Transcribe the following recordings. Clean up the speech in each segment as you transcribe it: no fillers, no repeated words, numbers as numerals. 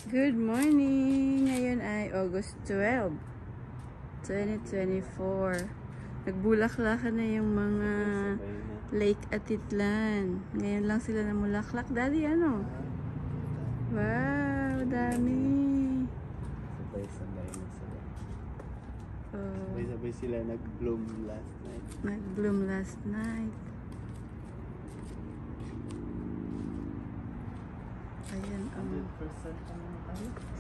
Good morning! Ngayon ay August 12, 2024. Nagbulaklakan na yung mga Lake Atitlan. Ngayon lang sila namulaklak. Daddy, ano? Wow, dami! Sabay-sabay na sila. Sabay-sabay sila nag-bloom last night. Nag-bloom last night. Ayan, 100%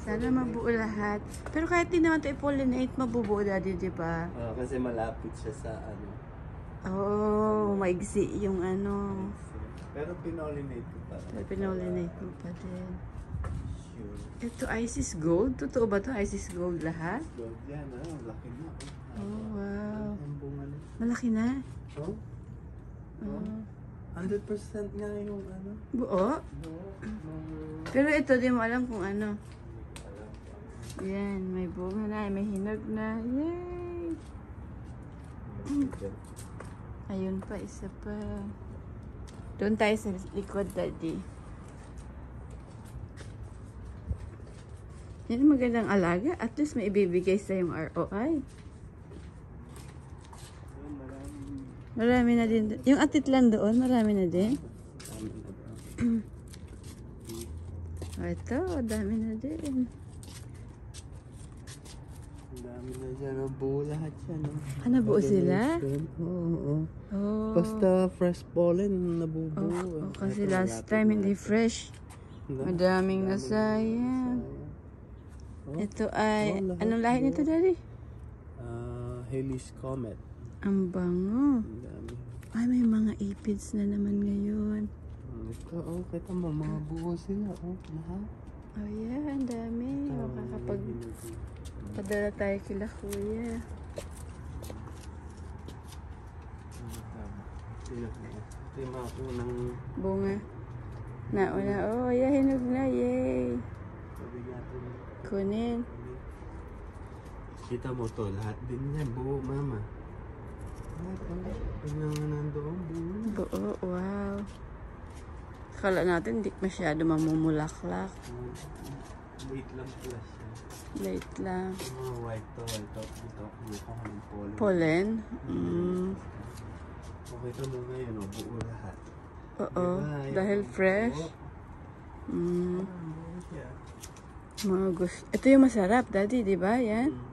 sana mabuo lahat. Pero kahit di naman ito i-pollinate, mabubuo, Daddy, di ba? kasi malapit siya sa ano. Oh, maigsi yung ano. Pero pinollinate ko pa. Pinollinate mo pa din. Sure. Ito, Isis Gold? Totoo ba ito, Isis Gold lahat? Gold yan, laki na. Oh, wow. Ang bunga na. Malaki na. Oh? Oh. 100% nga yung ano. Buo? Pero ito, di mo alam kung ano. Yan, may bunga na, may hinog na. Yay! Ayun pa, isa pa. Doon tayo sa likod, Daddy. Yan ang magandang alaga. At least may ibibigay sa yung ROI. Marami na din. Yung Atitlan doon, marami na din. Ito, dami na din. Dami na dyan. Nabuo lahat yan. Nabuo sila? Oo. Oh. Basta fresh pollen, nabubuo. Kasi last time hindi fresh. Madaming nasayang. Ito ay, anong lahi nito, Daddy? Halley's Comet. Ang bango. Ang dami. Ay, may mga aphids na naman ngayon. Ito, kita mo, mga buo sila. Lahat. Oh yeah, ang dami. Padala tayo kila Kuya. Ito yung mga unang Bunga. Nauna. Oh, yeah, hinog na. Yay. sabi natin. Kunin. Kita mo to, lahat din yan. Buo, mama. Tingnan nga nandoon, buo. Buo, wow. Akala natin hindi masyado mamumulaklak. Late lang pala siya. Late lang. Yung mga white to, ito ng pollen. Pollen? Okay, ito mo ngayon, buo lahat. Oo, Diba? dahil fresh. Buo siya. Mga gusto. Ito yung masarap, Daddy, di ba? Yan. Buo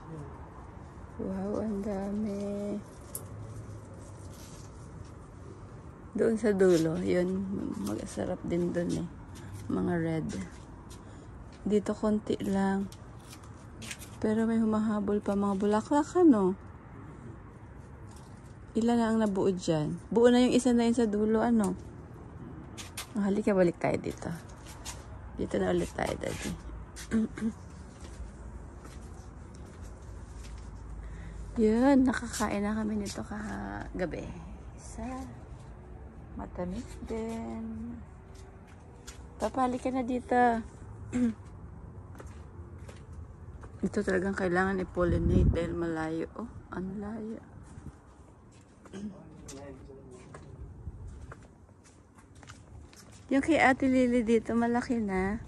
siya. Wow, ang dami. Doon sa dulo, yun, masarap din doon eh. Mga red. Dito konti lang. Pero may humahabol pa mga bulaklak, ano? Ilan na ang nabuo dyan? Buo na yung isa na yun sa dulo, ano? Halika, balik tayo dito. Dito na ulit tayo, Daddy. Yun, nakakain na kami nito kagabi. Isa. Matamis din. Papali ka na dito. Ito talagang kailangan i-pollinate dahil malayo. Oh, ang layo. Yung kay Ate Lily dito, malaki na.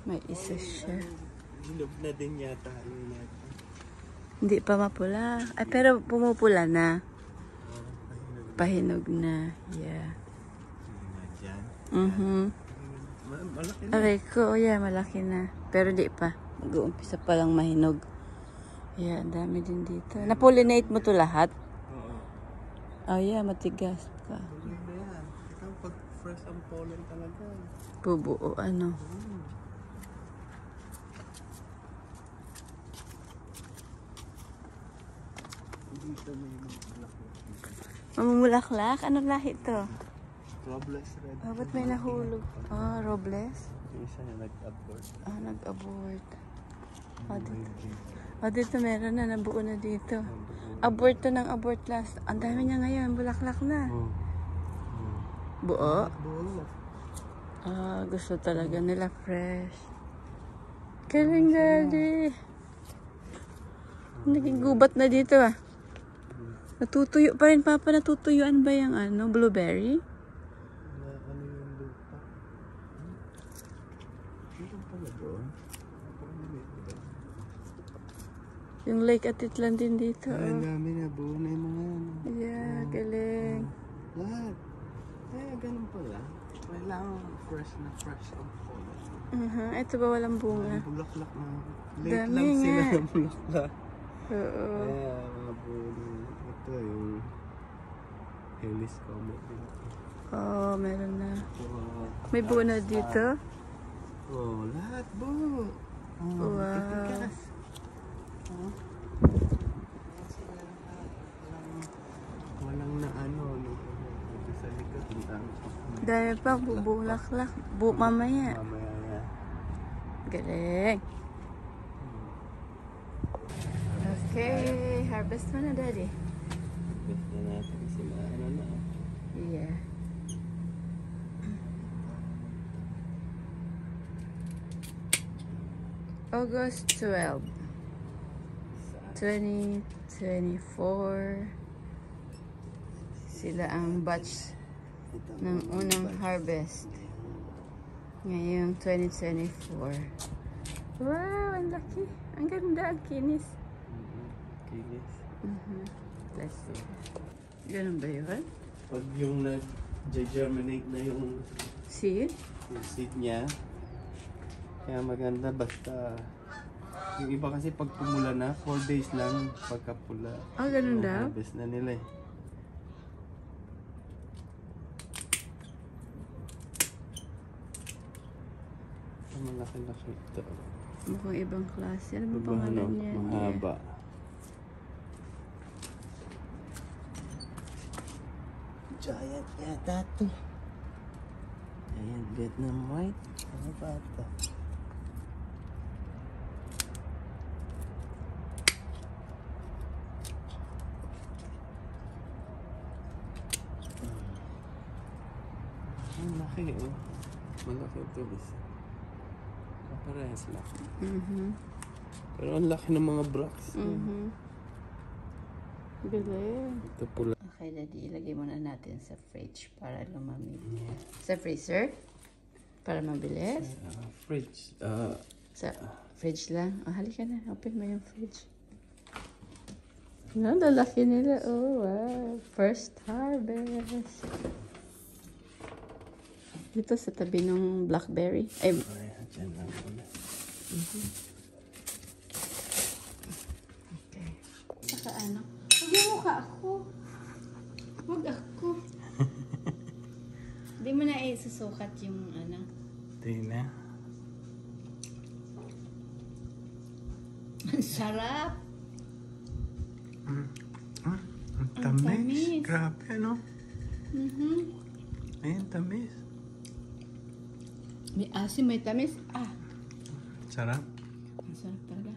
May isa siya. Hinog na din yata. Hindi pa mapula. Ay, pero pumupula na. Pahinog na. Yeah. Malaki na. Aray ko, yeah, malaki na. Pero di pa. Mag-uumpisa pa lang mahinog. Yeah, ang dami din dito. Na-pollinate mo to lahat? Oo. Oh yeah, matigas pa. Tuloy na yan. Ikaw pag fresh ang pollen talaga. Bubuo, ano. Dito may mga Mamumulaklak? Anong lahi to? Robles red. Oh, ba't may nahulog? Oh, Robles? Yung isa na nag-abort. Ah, nag-abort. Oh, dito meron na. Nabuo na dito. Abort to ng abort last. Ang dami niya ngayon. Bulaklak na. Buo? Buo. Ah, gusto talaga nila fresh. Galing, Daddy. Naging gubat na dito, ah. Natutuyo pa rin, Papa. Natutuyuan ba yung ano, blueberry? Na ano yung lupa. Meron pala doon. Yung Lake Atitlan din dito. Ay, ang Oh. dami na. Buo na yung mga ano. Yeah, galing. Lahat. Ganun pala. Kailangan fresh na fresh ang color. Ito ba walang bunga? Ang bulaklak na. Late Dami lang sila nga. ng bulaklak. Oo. Kaya mga buo na. Ito yung Helios Comet dito. Oh, meron na. Wow. May buo na dito. Oh, lahat buo. Oh, Wow. titigas. Oh. Walang na ano. Ito sa likod. Ang dami. Dahil pa, bubulaklak. Mamaya. Mamaya yan. Galing. Okay, harvest mo na, Daddy. Gusto natin sila. Ano na. Yeah. August 12, 2024. Sila ang batch ng unang harvest. Ngayong 2024. Wow, ang laki. Ang ganda, ang kinis. Kinis. Let's see. Ganun ba yun? Pag yung nag-germinate na yung See? seed niya, kaya maganda basta yung iba kasi pag pumula na, 4 days lang pagkapula. Ah, ganun daw? Harvest na nila eh. Malaki-laki ito. Mukhang ibang klase. Ano ba Diba, pangalan ano, niya? mahaba. Giant yata to. Giant Vietnam white. Ano ba ito? Ang laki oh. Malaki ito bisa. Parehas laki. Pero ang laki ng mga bracts. Galing. Ito pula. Okay, Daddy. Ilagay muna natin sa fridge para lumamig. Sa freezer? Para mabilis? Fridge. Sa fridge lang. Oh, halika na. Open mo yung fridge. No, lalaki nila. Oh, wow. First harvest. Dito sa tabi ng blackberry. Ay, Ayan, dyan lang muna. okay. Saka ano? Huwag yung mukha ako. Huwag ako. Hindi mo na isusukat yung ano. Tingnan na. Ang sarap. Ang tamis. tamis. Grabe, ano? Ayan, tamis. May asim, may tamis. Ah, Sarap. ang sarap talaga.